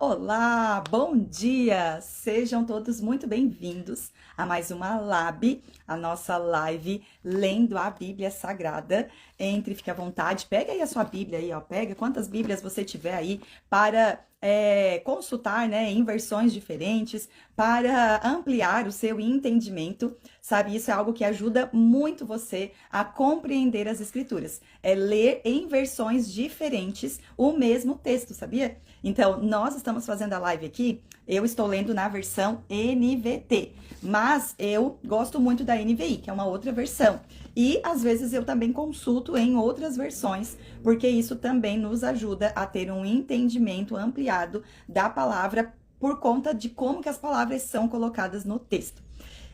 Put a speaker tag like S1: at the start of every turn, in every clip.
S1: Olá, bom dia! Sejam todos muito bem-vindos a mais uma Lab, a nossa live lendo a Bíblia Sagrada. Entre, fique à vontade, pega aí a sua Bíblia aí, ó, pega quantas Bíblias você tiver aí para consultar, né, em versões diferentes, para ampliar o seu entendimento, sabe? Isso é algo que ajuda muito você a compreender as Escrituras. É ler em versões diferentes o mesmo texto, sabia? Então, nós estamos fazendo a live aqui, eu estou lendo na versão NVT, mas eu gosto muito da NVI, que é uma outra versão. E às vezes eu também consulto em outras versões, porque isso também nos ajuda a ter um entendimento ampliado da palavra por conta de como que as palavras são colocadas no texto.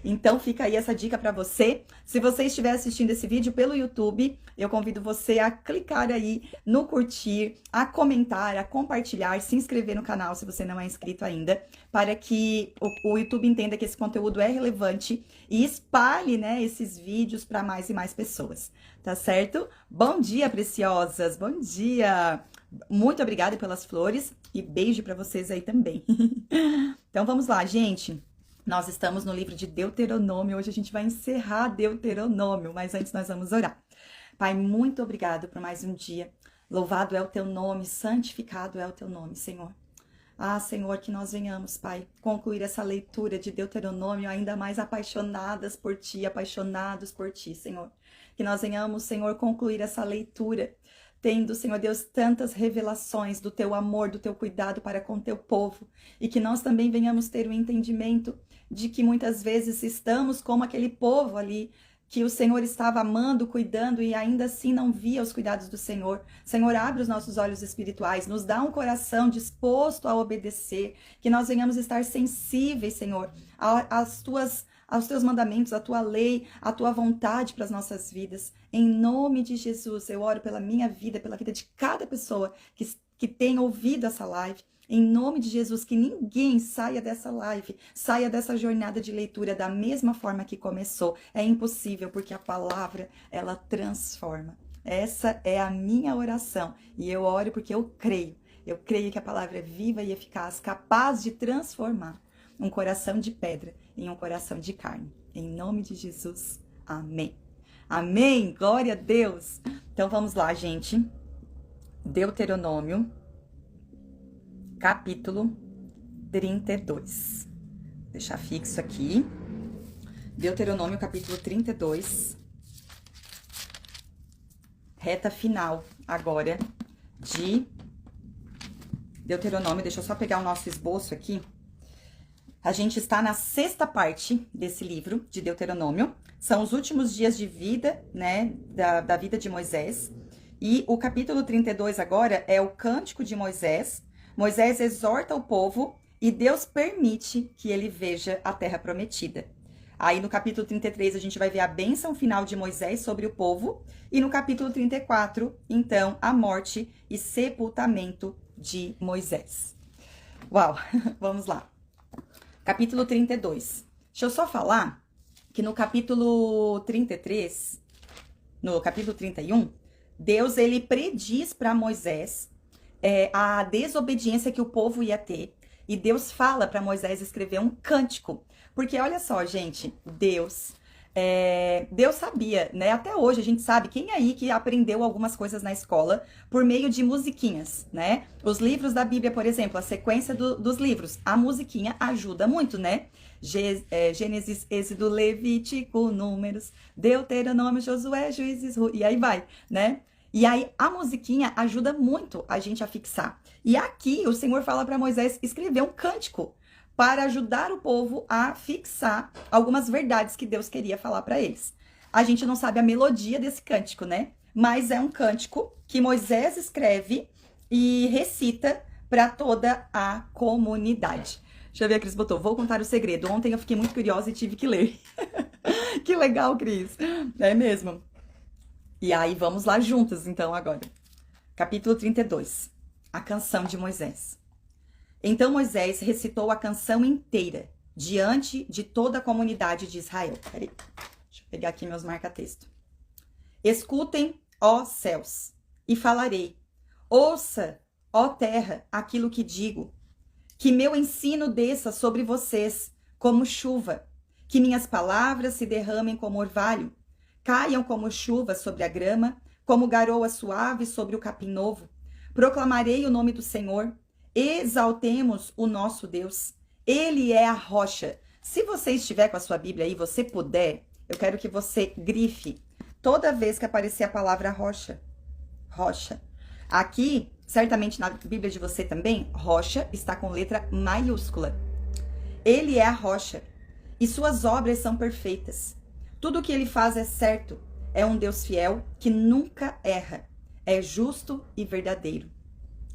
S1: Então fica aí essa dica para você. Se você estiver assistindo esse vídeo pelo YouTube, eu convido você a clicar aí no curtir, a comentar, a compartilhar, se inscrever no canal se você não é inscrito ainda, para que o YouTube entenda que esse conteúdo é relevante e espalhe, né, esses vídeos para mais e mais pessoas, tá certo? Bom dia, preciosas! Bom dia! Muito obrigada pelas flores e beijo para vocês aí também. Então vamos lá, gente. Nós estamos no livro de Deuteronômio, hoje a gente vai encerrar Deuteronômio, mas antes nós vamos orar. Pai, muito obrigado por mais um dia. Louvado é o teu nome, santificado é o teu nome, Senhor. Ah, Senhor, que nós venhamos, Pai, concluir essa leitura de Deuteronômio ainda mais apaixonadas por Ti, apaixonados por Ti, Senhor. Que nós venhamos, Senhor, concluir essa leitura tendo, Senhor Deus, tantas revelações do Teu amor, do Teu cuidado para com Teu povo, e que nós também venhamos ter o entendimento de que muitas vezes estamos como aquele povo ali, que o Senhor estava amando, cuidando e ainda assim não via os cuidados do Senhor. Senhor, abre os nossos olhos espirituais, nos dá um coração disposto a obedecer, que nós venhamos estar sensíveis, Senhor, aos teus mandamentos, à tua lei, à tua vontade para as nossas vidas. Em nome de Jesus, eu oro pela minha vida, pela vida de cada pessoa que tem ouvido essa live. Em nome de Jesus, que ninguém saia dessa live, saia dessa jornada de leitura da mesma forma que começou. É impossível, porque a palavra, ela transforma. Essa é a minha oração. E eu oro porque eu creio. Eu creio que a palavra é viva e eficaz, capaz de transformar um coração de pedra em um coração de carne. Em nome de Jesus, amém. Amém, glória a Deus. Então vamos lá, gente. Deuteronômio, capítulo 32. Vou deixar fixo aqui. Deuteronômio, capítulo 32. Reta final agora de Deuteronômio. Deixa eu só pegar o nosso esboço aqui. A gente está na sexta parte desse livro de Deuteronômio. São os últimos dias de vida, né, da vida de Moisés. E o capítulo 32 agora é o Cântico de Moisés. Moisés exorta o povo e Deus permite que ele veja a terra prometida. Aí no capítulo 33 a gente vai ver a bênção final de Moisés sobre o povo. E no capítulo 34, então, a morte e sepultamento de Moisés. Uau, vamos lá. Capítulo 32. Deixa eu só falar que no capítulo 33, no capítulo 31, Deus ele prediz para Moisés a desobediência que o povo ia ter. E Deus fala para Moisés escrever um cântico. Porque olha só, gente, Deus sabia, né? Até hoje a gente sabe, quem aí que aprendeu algumas coisas na escola por meio de musiquinhas, né? Os livros da Bíblia, por exemplo, a sequência dos livros, a musiquinha ajuda muito, né? Gênesis, Êxodo, Levítico, Números, Deuteronômio, Josué, Juízes, e aí vai, né? E aí a musiquinha ajuda muito a gente a fixar. E aqui o Senhor fala para Moisés escrever um cântico para ajudar o povo a fixar algumas verdades que Deus queria falar para eles. A gente não sabe a melodia desse cântico, né? Mas é um cântico que Moisés escreve e recita para toda a comunidade. Deixa eu ver, a Cris botou, vou contar o segredo. Ontem eu fiquei muito curiosa e tive que ler. Que legal, Cris. É mesmo. E aí vamos lá juntas, então, agora. Capítulo 32. A canção de Moisés. Então Moisés recitou a canção inteira diante de toda a comunidade de Israel. Peraí, deixa eu pegar aqui meus marca-texto. Escutem, ó céus, e falarei. Ouça, ó terra, aquilo que digo. Que meu ensino desça sobre vocês como chuva, que minhas palavras se derramem como orvalho, caiam como chuva sobre a grama, como garoa suave sobre o capim novo. Proclamarei o nome do Senhor, exaltemos o nosso Deus. Ele é a rocha. Se você estiver com a sua Bíblia aí, você puder, eu quero que você grife toda vez que aparecer a palavra rocha. Rocha. Aqui, certamente na Bíblia de você também, rocha está com letra maiúscula. Ele é a rocha e suas obras são perfeitas. Tudo o que ele faz é certo. É um Deus fiel que nunca erra. É justo e verdadeiro.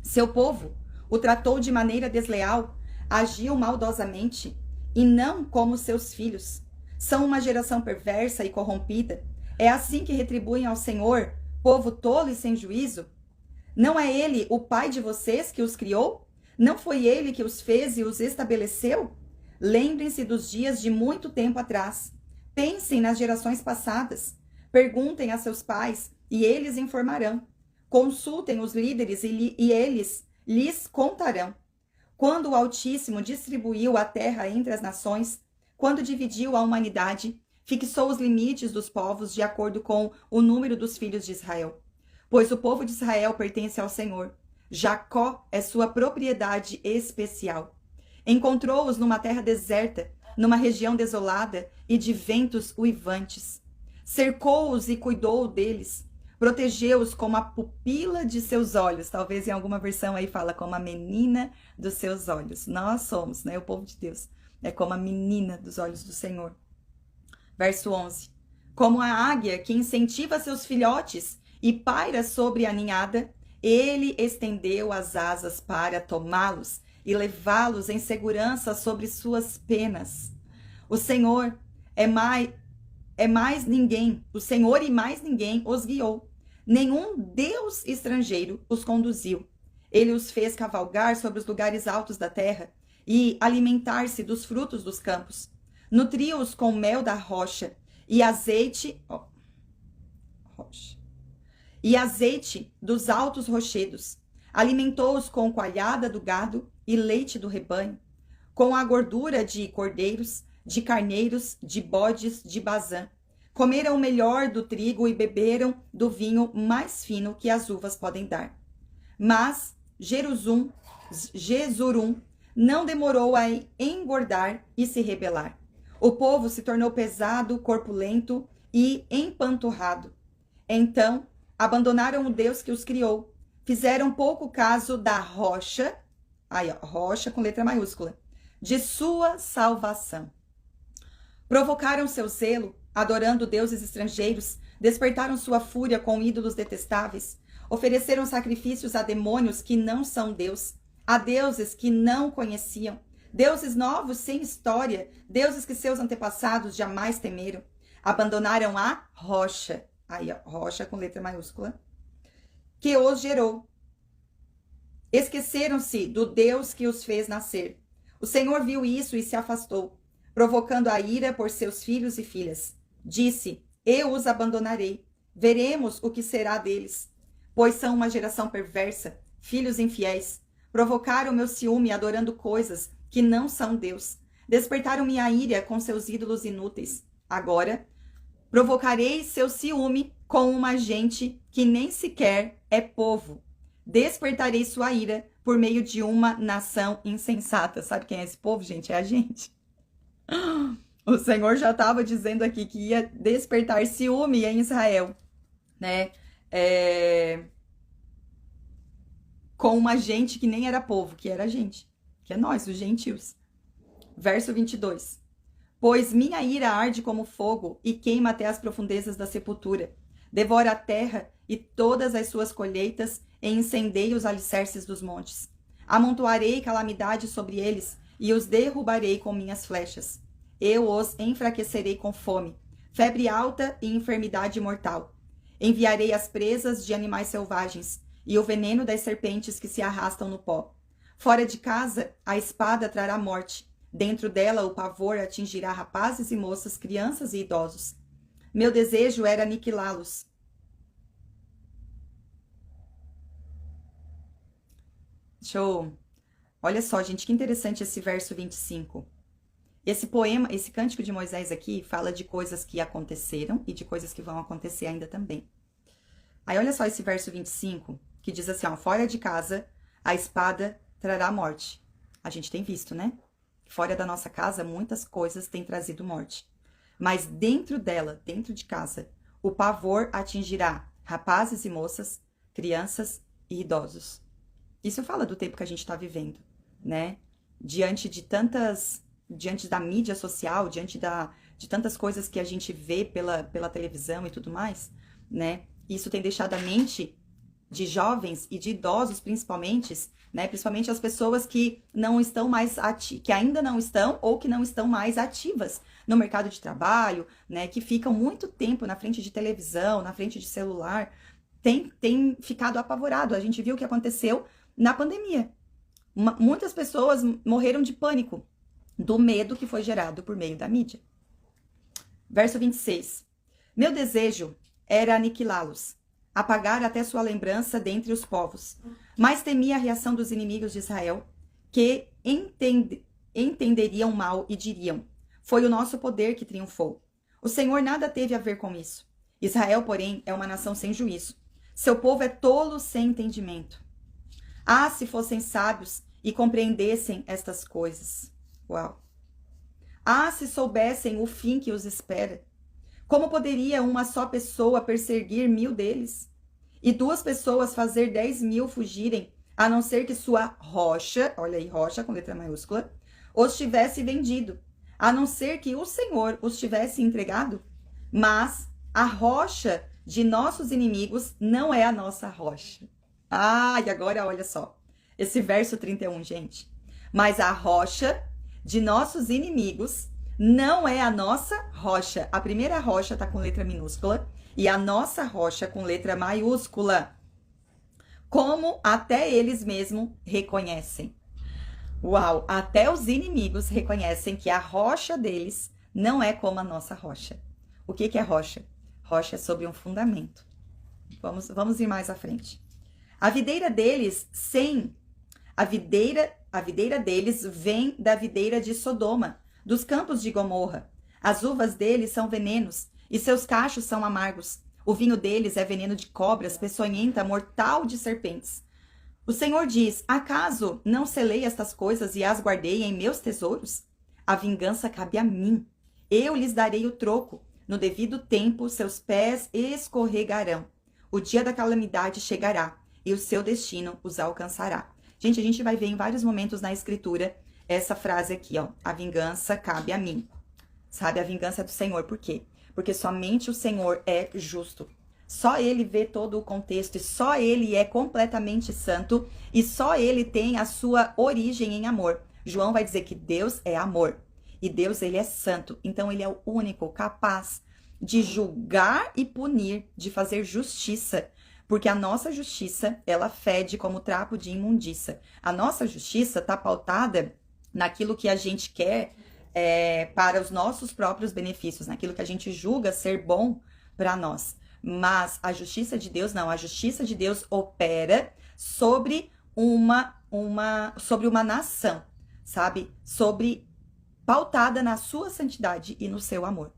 S1: Seu povo o tratou de maneira desleal, agiu maldosamente e não como seus filhos. São uma geração perversa e corrompida. É assim que retribuem ao Senhor, povo tolo e sem juízo? Não é ele o pai de vocês que os criou? Não foi ele que os fez e os estabeleceu? Lembrem-se dos dias de muito tempo atrás. Pensem nas gerações passadas. Perguntem a seus pais e eles informarão. Consultem os líderes e eles lhes contarão. Quando o Altíssimo distribuiu a terra entre as nações, quando dividiu a humanidade, fixou os limites dos povos de acordo com o número dos filhos de Israel. Pois o povo de Israel pertence ao Senhor. Jacó é sua propriedade especial. Encontrou-os numa terra deserta, numa região desolada e de ventos uivantes. Cercou-os e cuidou deles. Protegeu-os como a pupila de seus olhos. Talvez em alguma versão aí fala como a menina dos seus olhos. Nós somos, né? O povo de Deus. É como a menina dos olhos do Senhor. Verso 11. Como a águia que incentiva seus filhotes e paira sobre a ninhada, ele estendeu as asas para tomá-los e levá-los em segurança sobre suas penas. O Senhor é mais ninguém, o Senhor e mais ninguém os guiou. Nenhum Deus estrangeiro os conduziu. Ele os fez cavalgar sobre os lugares altos da terra e alimentar-se dos frutos dos campos. Nutriu-os com mel da rocha e azeite, e azeite dos altos rochedos. Alimentou-os com coalhada do gado e leite do rebanho, com a gordura de cordeiros, de carneiros, de bodes de Bazã. Comeram o melhor do trigo e beberam do vinho mais fino que as uvas podem dar. Mas Jesurum não demorou a engordar e se rebelar. O povo se tornou pesado, corpulento e empanturrado. Então, abandonaram o Deus que os criou. Fizeram pouco caso da rocha, rocha com letra maiúscula, de sua salvação. Provocaram seu zelo, adorando deuses estrangeiros, despertaram sua fúria com ídolos detestáveis, ofereceram sacrifícios a demônios que não são Deus, a deuses que não conheciam, deuses novos sem história, deuses que seus antepassados jamais temeram. Abandonaram a rocha, rocha com letra maiúscula, que os gerou. Esqueceram-se do Deus que os fez nascer. O Senhor viu isso e se afastou, provocando a ira por seus filhos e filhas. Disse: eu os abandonarei. Veremos o que será deles. Pois são uma geração perversa, filhos infiéis. Provocaram meu ciúme adorando coisas que não são Deus. Despertaram minha ira com seus ídolos inúteis. Agora, provocarei seu ciúme com uma gente que nem sequer é povo. Despertarei sua ira por meio de uma nação insensata. Sabe quem é esse povo, gente? É a gente. O Senhor já estava dizendo aqui que ia despertar ciúme em Israel, né? Com uma gente que nem era povo, que era a gente, que é nós, os gentios. Verso 22. Pois minha ira arde como fogo e queima até as profundezas da sepultura. Devora a terra e todas as suas colheitas e incendeia os alicerces dos montes. Amontoarei calamidade sobre eles e os derrubarei com minhas flechas. Eu os enfraquecerei com fome, febre alta e enfermidade mortal. Enviarei as presas de animais selvagens e o veneno das serpentes que se arrastam no pó. Fora de casa, a espada trará morte. Dentro dela, o pavor atingirá rapazes e moças, crianças e idosos. Meu desejo era aniquilá-los. Deixa eu Olha só, gente, que interessante esse verso 25. Esse poema, esse cântico de Moisés aqui, fala de coisas que aconteceram e de coisas que vão acontecer ainda também. Aí olha só esse verso 25, que diz assim, ó, fora de casa, a espada trará morte. A gente tem visto, né? Fora da nossa casa, muitas coisas têm trazido morte. Mas dentro dela, dentro de casa, o pavor atingirá rapazes e moças, crianças e idosos. Isso fala do tempo que a gente está vivendo, né? Diante da mídia social, de tantas coisas que a gente vê pela televisão e tudo mais, né? Isso tem deixado a mente de jovens e de idosos, principalmente, né? Principalmente as pessoas que não estão mais que ainda não estão ou que não estão mais ativas no mercado de trabalho, né? Que ficam muito tempo na frente de televisão, na frente de celular, tem ficado apavorado. A gente viu o que aconteceu na pandemia. Muitas pessoas morreram de pânico, do medo que foi gerado por meio da mídia. Verso 26. Meu desejo era aniquilá-los, apagar até sua lembrança dentre os povos. Mas temia a reação dos inimigos de Israel, que entenderiam mal e diriam, foi o nosso poder que triunfou. O Senhor nada teve a ver com isso. Israel, porém, é uma nação sem juízo. Seu povo é tolo sem entendimento. Ah, se fossem sábios e compreendessem estas coisas. Uau! Ah, se soubessem o fim que os espera. Como poderia uma só pessoa perseguir 1000 deles? E 2 pessoas fazer 10.000 fugirem, a não ser que sua rocha, olha aí, rocha com letra maiúscula, os tivesse vendido, a não ser que o Senhor os tivesse entregado? Mas a rocha de nossos inimigos não é a nossa rocha. Ah, e agora olha só, esse verso 31, gente. Mas a rocha de nossos inimigos não é a nossa rocha. A primeira rocha tá com letra minúscula e a nossa rocha com letra maiúscula. Como até eles mesmos reconhecem. Uau, até os inimigos reconhecem que a rocha deles não é como a nossa rocha. O que é rocha? Rocha é sobre um fundamento. Vamos ir mais à frente. A videira deles vem da videira de Sodoma, dos campos de Gomorra. As uvas deles são venenos e seus cachos são amargos. O vinho deles é veneno de cobras, peçonhenta, mortal de serpentes. O Senhor diz, acaso não selei estas coisas e as guardei em meus tesouros? A vingança cabe a mim. Eu lhes darei o troco. No devido tempo, seus pés escorregarão. O dia da calamidade chegará e o seu destino os alcançará. Gente, a gente vai ver em vários momentos na escritura essa frase aqui, ó. A vingança cabe a mim. Sabe, a vingança é do Senhor. Por quê? Porque somente o Senhor é justo. Só Ele vê todo o contexto e só Ele é completamente santo e só Ele tem a sua origem em amor. João vai dizer que Deus é amor e Deus, Ele é santo. Então, Ele é o único capaz de julgar e punir, de fazer justiça. Porque a nossa justiça, ela fede como trapo de imundícia. A nossa justiça está pautada naquilo que a gente quer para os nossos próprios benefícios, naquilo que a gente julga ser bom para nós. Mas a justiça de Deus não. A justiça de Deus opera sobre uma nação, sabe? Pautada na sua santidade e no seu amor.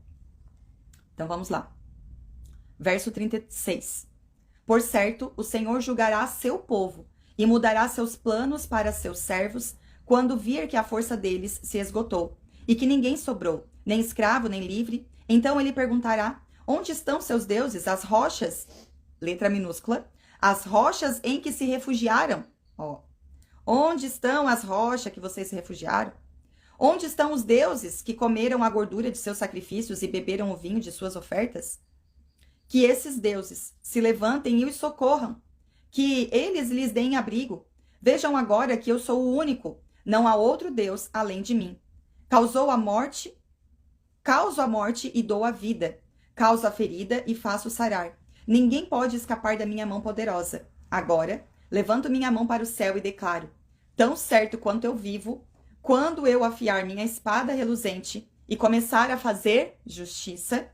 S1: Então vamos lá. Verso 36. Por certo, o Senhor julgará seu povo e mudará seus planos para seus servos quando vir que a força deles se esgotou e que ninguém sobrou, nem escravo, nem livre. Então ele perguntará, onde estão seus deuses, as rochas, letra minúscula, as rochas em que se refugiaram? Ó, onde estão as rochas que vocês se refugiaram? Onde estão os deuses que comeram a gordura de seus sacrifícios e beberam o vinho de suas ofertas? Que esses deuses se levantem e os socorram, que eles lhes deem abrigo. Vejam agora que eu sou o único, não há outro Deus além de mim. Causo a morte e dou a vida. Causo a ferida e faço sarar. Ninguém pode escapar da minha mão poderosa. Agora, levanto minha mão para o céu e declaro, tão certo quanto eu vivo, quando eu afiar minha espada reluzente e começar a fazer justiça,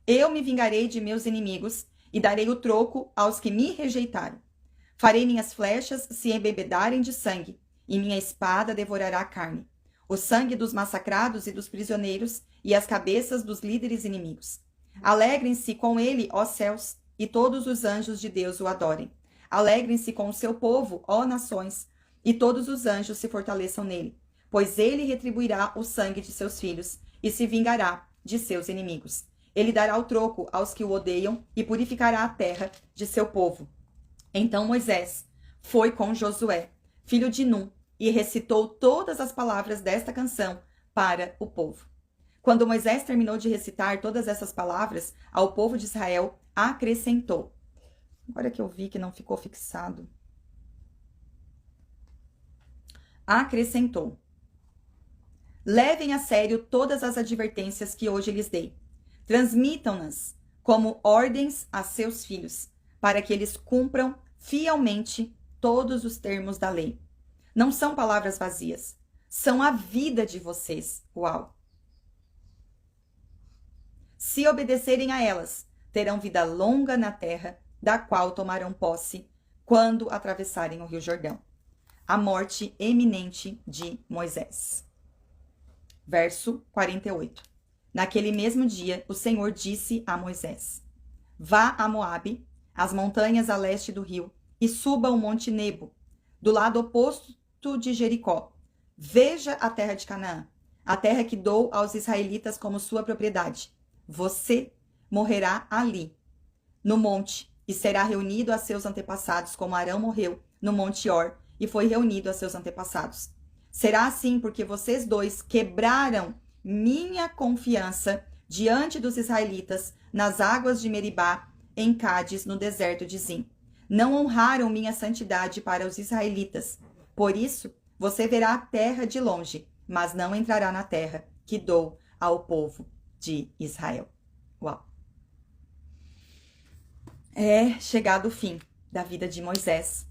S1: eu me vingarei de meus inimigos e darei o troco aos que me rejeitaram. Farei minhas flechas se embebedarem de sangue e minha espada devorará a carne, o sangue dos massacrados e dos prisioneiros, e as cabeças dos líderes inimigos. Alegrem-se com ele, ó céus, e todos os anjos de Deus o adorem. Alegrem-se com o seu povo, ó nações, e todos os anjos se fortaleçam nele, pois ele retribuirá o sangue de seus filhos e se vingará de seus inimigos. Ele dará o troco aos que o odeiam e purificará a terra de seu povo. Então Moisés foi com Josué, filho de Num, e recitou todas as palavras desta canção para o povo. Quando Moisés terminou de recitar todas essas palavras ao povo de Israel, acrescentou. Agora que eu vi que não ficou fixado. Acrescentou. Levem a sério todas as advertências que hoje lhes dei. Transmitam-nas como ordens a seus filhos, para que eles cumpram fielmente todos os termos da lei. Não são palavras vazias, são a vida de vocês. Uau! Se obedecerem a elas, terão vida longa na terra, da qual tomarão posse quando atravessarem o Rio Jordão. A morte eminente de Moisés. Verso 48. Naquele mesmo dia, o Senhor disse a Moisés: Vá a Moabe, às montanhas a leste do rio, e suba o monte Nebo, do lado oposto de Jericó. Veja a terra de Canaã, a terra que dou aos israelitas como sua propriedade. Você morrerá ali, no monte, e será reunido a seus antepassados, como Arão morreu no monte Or, e foi reunido a seus antepassados. Será assim porque vocês dois quebraram minha confiança diante dos israelitas nas águas de Meribá, em Cádiz, no deserto de Zim. Não honraram minha santidade para os israelitas. Por isso, você verá a terra de longe, mas não entrará na terra que dou ao povo de Israel. Uau! É chegado o fim da vida de Moisés,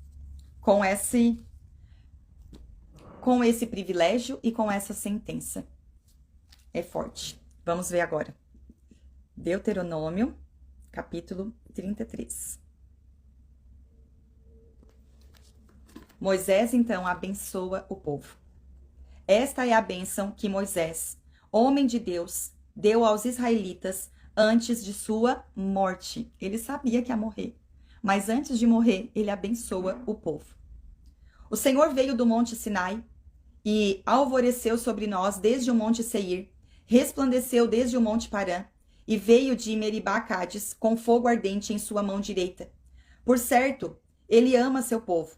S1: com esse privilégio e com essa sentença. É forte. Vamos ver agora. Deuteronômio, capítulo 33. Moisés, então, abençoa o povo. Esta é a bênção que Moisés, homem de Deus, deu aos israelitas antes de sua morte. Ele sabia que ia morrer, mas antes de morrer, ele abençoa o povo. O Senhor veio do monte Sinai e alvoreceu sobre nós desde o monte Seir, resplandeceu desde o monte Parã, e veio de Meribá a Cádiz com fogo ardente em sua mão direita. Por certo, ele ama seu povo.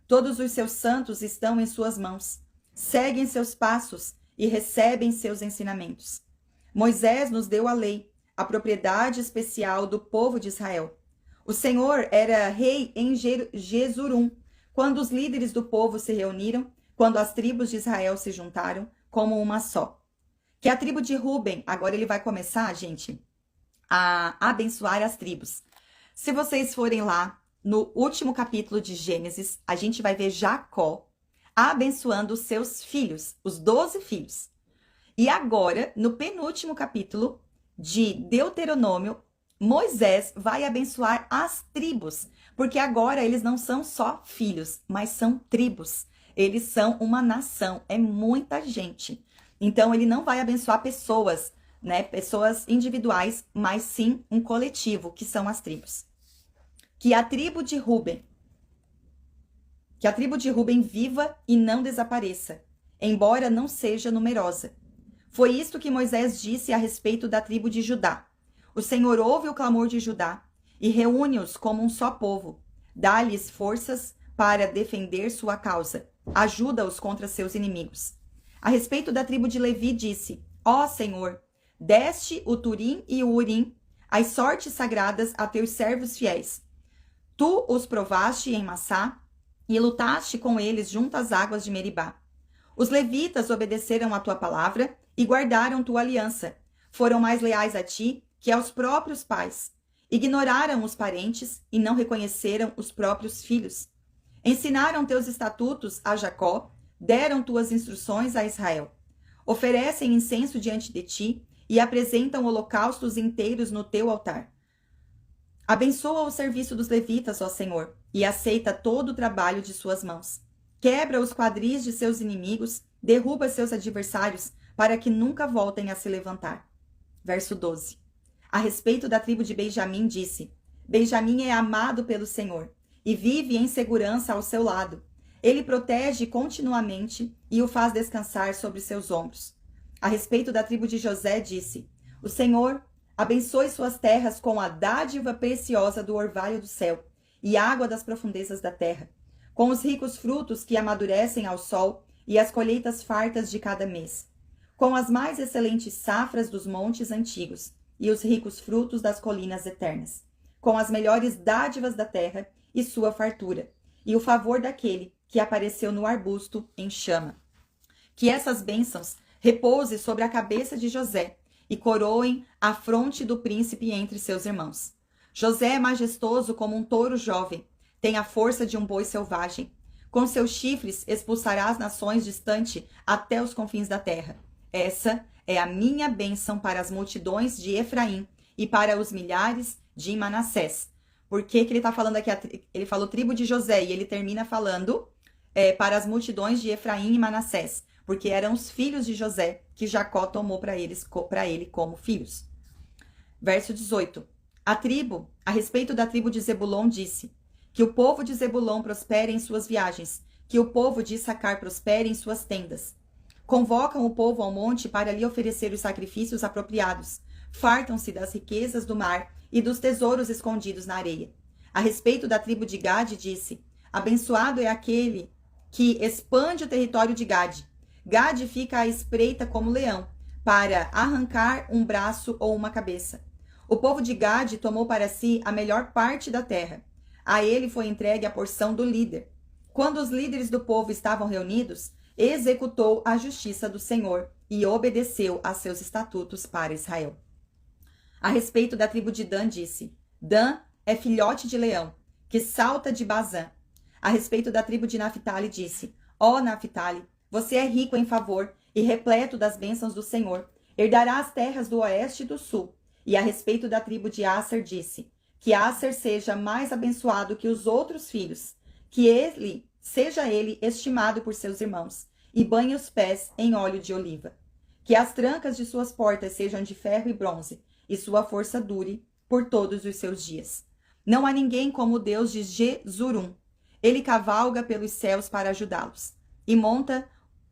S1: Todos os seus santos estão em suas mãos, seguem seus passos e recebem seus ensinamentos. Moisés nos deu a lei, a propriedade especial do povo de Israel. O Senhor era rei em Jesurum, quando os líderes do povo se reuniram, quando as tribos de Israel se juntaram como uma só. Que a tribo de Ruben, agora ele vai começar, gente, a abençoar as tribos. Se vocês forem lá, no último capítulo de Gênesis, a gente vai ver Jacó abençoando os seus filhos, os 12 filhos. E agora, no penúltimo capítulo de Deuteronômio, Moisés vai abençoar as tribos, porque agora eles não são só filhos, mas são tribos. Eles são uma nação, é muita gente. Então, ele não vai abençoar pessoas, né? Pessoas individuais, mas sim um coletivo, que são as tribos. Que a tribo de Ruben viva e não desapareça, embora não seja numerosa. Foi isto que Moisés disse a respeito da tribo de Judá. O Senhor ouve o clamor de Judá e reúne-os como um só povo. Dá-lhes forças para defender sua causa. Ajuda-os contra seus inimigos. A respeito da tribo de Levi disse: Ó Senhor, deste o Turim e o Urim, as sortes sagradas a teus servos fiéis. Tu os provaste em Massá e lutaste com eles junto às águas de Meribá. Os levitas obedeceram a tua palavra e guardaram tua aliança. Foram mais leais a ti que aos próprios pais. Ignoraram os parentes e não reconheceram os próprios filhos. Ensinaram teus estatutos a Jacó, deram tuas instruções a Israel. Oferecem incenso diante de ti e apresentam holocaustos inteiros no teu altar. Abençoa o serviço dos levitas, ó Senhor, e aceita todo o trabalho de suas mãos. quebra os quadris de seus inimigos, derruba seus adversários, para que nunca voltem a se levantar. Verso 12. A respeito da tribo de Benjamim, disse: Benjamim é amado pelo Senhor e vive em segurança ao seu lado. Ele protege continuamente e o faz descansar sobre seus ombros. A respeito da tribo de José, disse: O Senhor abençoe suas terras com a dádiva preciosa do orvalho do céu e água das profundezas da terra, com os ricos frutos que amadurecem ao sol e as colheitas fartas de cada mês, com as mais excelentes safras dos montes antigos e os ricos frutos das colinas eternas, com as melhores dádivas da terra e sua fartura, e o favor daquele que apareceu no arbusto em chama. Que essas bênçãos repouse sobre a cabeça de José e coroem a fronte do príncipe entre seus irmãos. José é majestoso como um touro jovem, tem a força de um boi selvagem. Com seus chifres expulsará as nações distante até os confins da terra. Essa é a minha bênção para as multidões de Efraim e para os milhares de Manassés. Por que ele está falando aqui? Ele falou tribo de José e ele termina falando para as multidões de Efraim e Manassés, porque eram os filhos de José que Jacó tomou para ele como filhos. Verso 18. A respeito da tribo de Zebulon, disse: Que o povo de Zebulon prospere em suas viagens, que o povo de Issacar prospere em suas tendas. Convocam o povo ao monte para lhe oferecer os sacrifícios apropriados. Fartam-se das riquezas do mar e dos tesouros escondidos na areia. A respeito da tribo de Gade, disse: Abençoado é aquele que expande o território de Gade. Gade fica à espreita como leão, para arrancar um braço ou uma cabeça. O povo de Gade tomou para si a melhor parte da terra. A ele foi entregue a porção do líder. Quando os líderes do povo estavam reunidos, executou a justiça do Senhor e obedeceu a seus estatutos para Israel. A respeito da tribo de Dan, disse: Dan é filhote de leão, que salta de Bazã. A respeito da tribo de Naphtali, disse: Ó Naphtali, você é rico em favor e repleto das bênçãos do Senhor. Herdará as terras do oeste e do sul. E a respeito da tribo de Asser, disse: Que Asser seja mais abençoado que os outros filhos, que seja ele estimado por seus irmãos, e banhe os pés em óleo de oliva. Que as trancas de suas portas sejam de ferro e bronze, e sua força dure por todos os seus dias. Não há ninguém como o Deus de Jezurum. Ele cavalga pelos céus para ajudá-los, e monta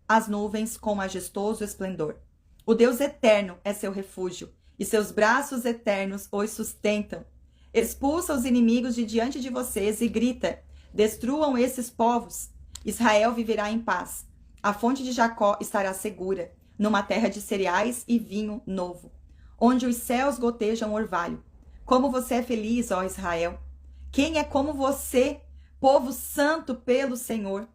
S1: as nuvens com majestoso esplendor. O Deus eterno é seu refúgio, e seus braços eternos os sustentam. Expulsa os inimigos de diante de vocês e grita: Destruam esses povos. Israel viverá em paz. A fonte de Jacó estará segura, numa terra de cereais e vinho novo, onde os céus gotejam orvalho. Como você é feliz, ó Israel! Quem é como você, povo santo pelo Senhor?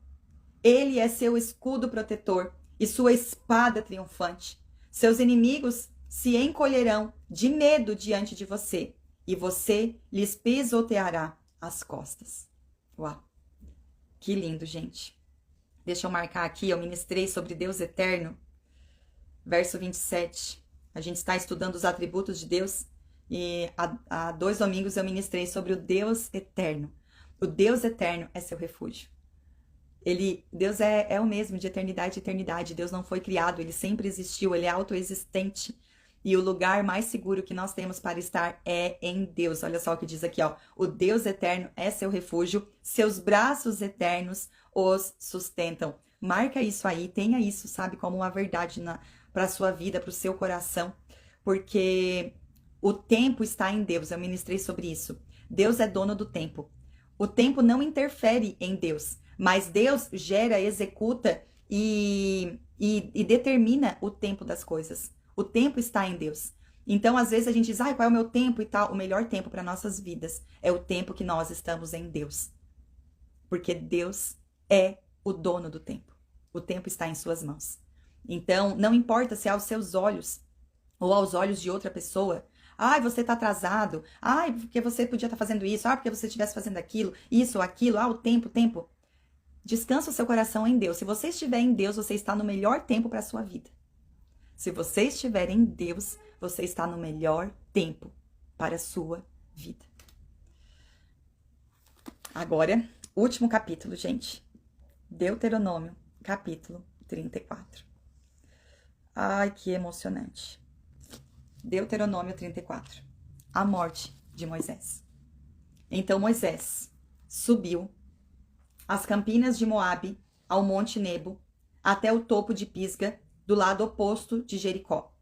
S1: Ele é seu escudo protetor e sua espada triunfante. Seus inimigos se encolherão de medo diante de você, e você lhes pisoteará as costas. Uau! Que lindo, gente. Deixa eu marcar aqui, eu ministrei sobre Deus eterno. Verso 27. A gente está estudando os atributos de Deus e há 2 domingos eu ministrei sobre o Deus eterno. O Deus eterno é seu refúgio. Deus é o mesmo de eternidade a eternidade. Deus não foi criado, ele sempre existiu, ele é autoexistente. E o lugar mais seguro que nós temos para estar é em Deus. Olha só o que diz aqui, ó. O Deus eterno é seu refúgio, seus braços eternos os sustentam. Marca isso aí, tenha isso, sabe, como uma verdade para a sua vida, para o seu coração. Porque o tempo está em Deus, eu ministrei sobre isso. Deus é dono do tempo. O tempo não interfere em Deus, mas Deus gera, executa e determina o tempo das coisas. O tempo está em Deus. Então, às vezes a gente diz, qual é o meu tempo e tal? O melhor tempo para nossas vidas é o tempo que nós estamos em Deus. Porque Deus é o dono do tempo. O tempo está em suas mãos. Então, não importa se aos seus olhos ou aos olhos de outra pessoa, você está atrasado, porque você podia estar fazendo isso, porque você estivesse fazendo aquilo, isso ou aquilo, o tempo. Descansa o seu coração em Deus. Se você estiver em Deus, você está no melhor tempo para a sua vida. Se você estiver em Deus, você está no melhor tempo para a sua vida. Agora, último capítulo, gente. Deuteronômio, capítulo 34. Ai, que emocionante. Deuteronômio 34. A morte de Moisés. Então Moisés subiu as campinas de Moabe ao monte Nebo, até o topo de Pisga, do lado oposto de Jericó.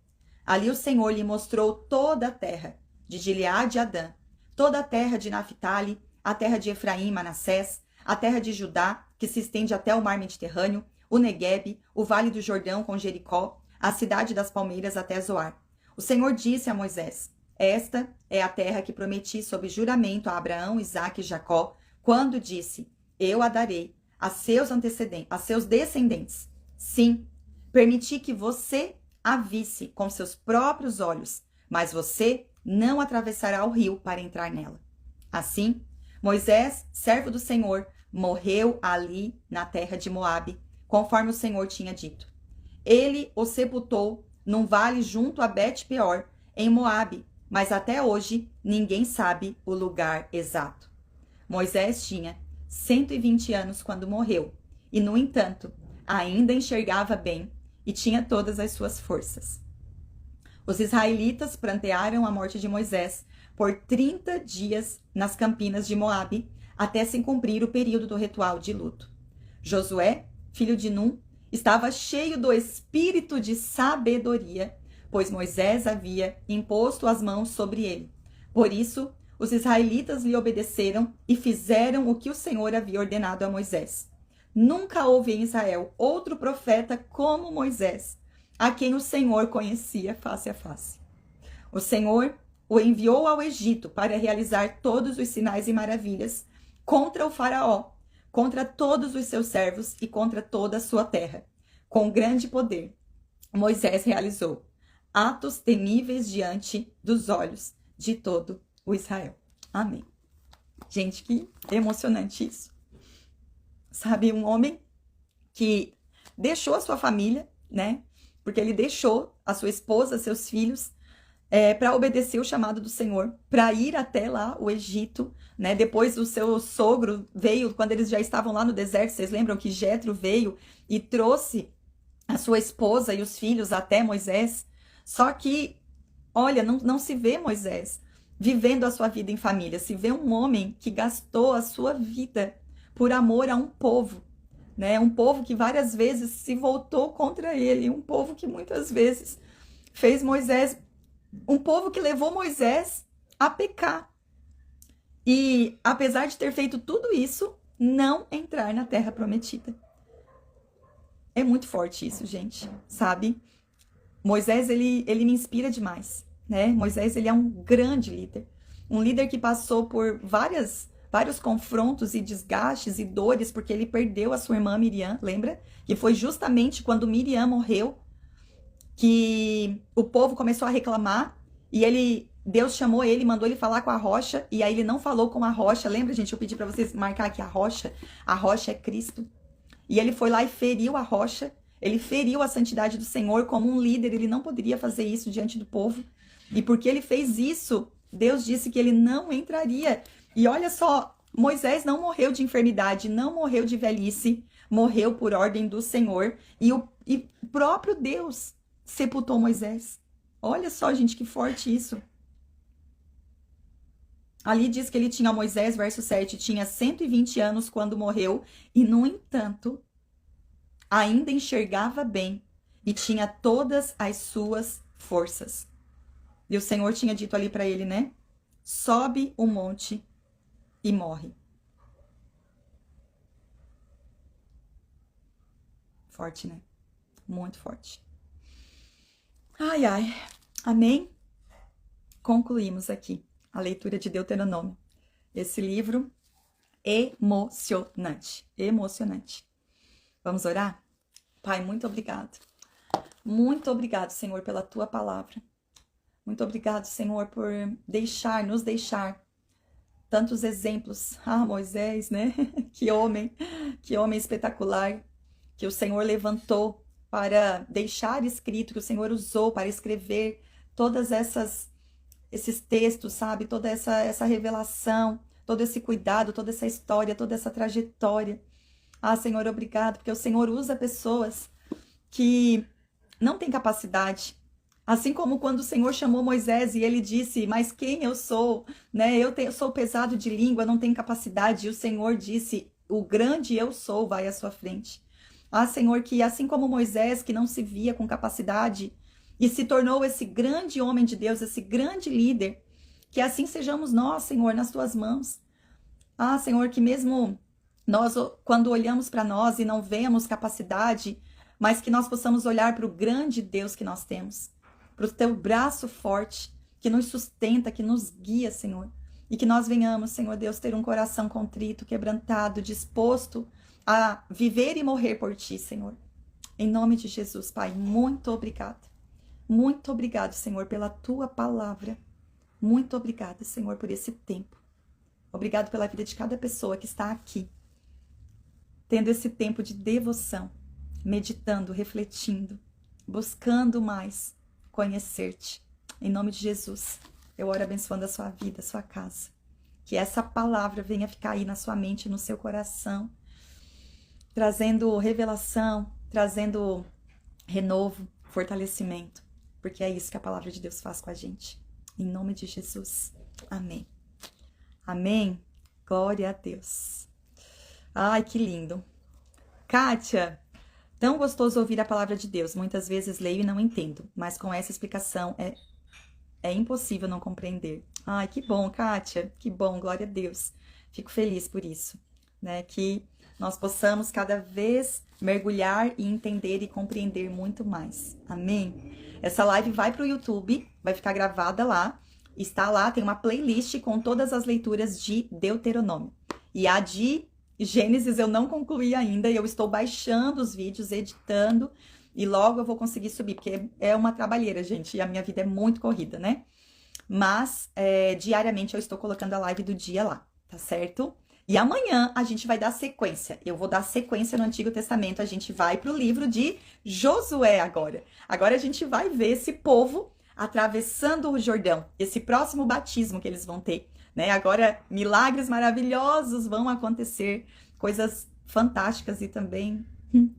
S1: Ali o Senhor lhe mostrou toda a terra, de Gileade e Adã, toda a terra de Naphtali, a terra de Efraim e Manassés, a terra de Judá, que se estende até o mar Mediterrâneo, o Neguebe, o vale do Jordão com Jericó, a cidade das palmeiras até Zoar. O Senhor disse a Moisés: esta é a terra que prometi sob juramento a Abraão, Isaque e Jacó, quando disse: eu a darei a seus descendentes. Sim, permiti que você a visse com seus próprios olhos, mas você não atravessará o rio para entrar nela. Assim, Moisés, servo do Senhor, morreu ali na terra de Moabe, conforme o Senhor tinha dito. Ele o sepultou num vale junto a Bet-peor, em Moabe, mas até hoje ninguém sabe o lugar exato. Moisés tinha 120 anos quando morreu, e, no entanto, ainda enxergava bem e tinha todas as suas forças. Os israelitas prantearam a morte de Moisés por 30 dias nas campinas de Moabe, até se cumprir o período do ritual de luto. Josué, filho de Num, estava cheio do espírito de sabedoria, pois Moisés havia imposto as mãos sobre ele. Por isso, os israelitas lhe obedeceram e fizeram o que o Senhor havia ordenado a Moisés. Nunca houve em Israel outro profeta como Moisés, a quem o Senhor conhecia face a face. O Senhor o enviou ao Egito para realizar todos os sinais e maravilhas contra o faraó, contra todos os seus servos e contra toda a sua terra. Com grande poder, Moisés realizou atos temíveis diante dos olhos de todo o Israel. Amém. Gente, que emocionante isso. Sabe, um homem que deixou a sua família, né? Porque ele deixou a sua esposa, seus filhos, para obedecer o chamado do Senhor, para ir até lá o Egito, né? Depois o seu sogro veio, quando eles já estavam lá no deserto, vocês lembram que Jetro veio e trouxe a sua esposa e os filhos até Moisés. Só que, olha, não se vê Moisés vivendo a sua vida em família, se vê um homem que gastou a sua vida por amor a um povo, né? Um povo que várias vezes se voltou contra ele, um povo que muitas vezes fez Moisés, um povo que levou Moisés a pecar. E, apesar de ter feito tudo isso, não entrar na terra prometida. É muito forte isso, gente, sabe? Moisés, ele me inspira demais, né? Moisés, ele é um grande líder. Um líder que passou por vários confrontos e desgastes e dores, porque ele perdeu a sua irmã Miriam, lembra? Que foi justamente quando Miriam morreu que o povo começou a reclamar e Deus chamou ele, mandou ele falar com a rocha, e aí ele não falou com a rocha. Lembra, gente? Eu pedi para vocês marcar aqui a rocha é Cristo. E ele foi lá e feriu a rocha, ele feriu a santidade do Senhor como um líder, ele não poderia fazer isso diante do povo. E porque ele fez isso, Deus disse que ele não entraria. E olha só, Moisés não morreu de enfermidade, não morreu de velhice, morreu por ordem do Senhor. E o próprio Deus sepultou Moisés. Olha só, gente, que forte isso. Ali diz que ele tinha, Moisés, verso 7, tinha 120 anos quando morreu, e, no entanto, ainda enxergava bem e tinha todas as suas forças. E o Senhor tinha dito ali para ele, né? Sobe o monte e morre. Forte, né? Muito forte. Ai, ai. Amém? Concluímos aqui a leitura de Deuteronômio. Esse livro emocionante. Emocionante. Vamos orar? Pai, muito obrigado. Muito obrigado, Senhor, pela tua palavra. Muito obrigado, Senhor, por nos deixar tantos exemplos. Ah, Moisés, né? Que homem espetacular que o Senhor levantou para deixar escrito, que o Senhor usou para escrever todas esses textos, sabe? Toda essa revelação, todo esse cuidado, toda essa história, toda essa trajetória. Ah, Senhor, obrigado, porque o Senhor usa pessoas que não têm capacidade. Assim como quando o Senhor chamou Moisés e ele disse, mas quem eu sou? Né? Eu sou pesado de língua, não tenho capacidade. E o Senhor disse, o grande eu sou vai à sua frente. Ah, Senhor, que assim como Moisés, que não se via com capacidade e se tornou esse grande homem de Deus, esse grande líder, que assim sejamos nós, Senhor, nas tuas mãos. Ah, Senhor, que mesmo nós, quando olhamos para nós e não vemos capacidade, mas que nós possamos olhar para o grande Deus que nós temos, para o teu braço forte, que nos sustenta, que nos guia, Senhor. E que nós venhamos, Senhor Deus, ter um coração contrito, quebrantado, disposto a viver e morrer por ti, Senhor. Em nome de Jesus, Pai, muito obrigado. Muito obrigado, Senhor, pela tua palavra. Muito obrigada, Senhor, por esse tempo. Obrigado pela vida de cada pessoa que está aqui, tendo esse tempo de devoção, meditando, refletindo, buscando mais conhecer-te. Em nome de Jesus, eu oro abençoando a sua vida, a sua casa. Que essa palavra venha ficar aí na sua mente, no seu coração, trazendo revelação, trazendo renovo, fortalecimento, porque é isso que a palavra de Deus faz com a gente. Em nome de Jesus. Amém. Amém? Glória a Deus. Ai, que lindo. Kátia, tão gostoso ouvir a palavra de Deus. Muitas vezes leio e não entendo, mas com essa explicação é impossível não compreender. Ai, que bom, Kátia. Que bom, glória a Deus. Fico feliz por isso, né? Que nós possamos cada vez mergulhar e entender e compreender muito mais. Amém? Essa live vai para o YouTube, vai ficar gravada lá. Está lá, tem uma playlist com todas as leituras de Deuteronômio. E a de Gênesis eu não concluí ainda, e eu estou baixando os vídeos, editando, e logo eu vou conseguir subir, porque é uma trabalheira, gente, e a minha vida é muito corrida, né? Mas, diariamente eu estou colocando a live do dia lá, tá certo? E amanhã a gente vai dar sequência. Eu vou dar sequência no Antigo Testamento, a gente vai para o livro de Josué agora. Agora a gente vai ver esse povo atravessando o Jordão, esse próximo batismo que eles vão ter, né? Agora, milagres maravilhosos vão acontecer, coisas fantásticas e também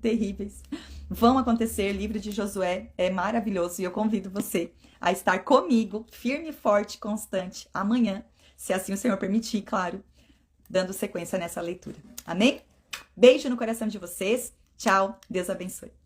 S1: terríveis vão acontecer. O livro de Josué é maravilhoso e eu convido você a estar comigo, firme, forte, constante, amanhã, se assim o Senhor permitir, claro, dando sequência nessa leitura. Amém? Beijo no coração de vocês. Tchau. Deus abençoe.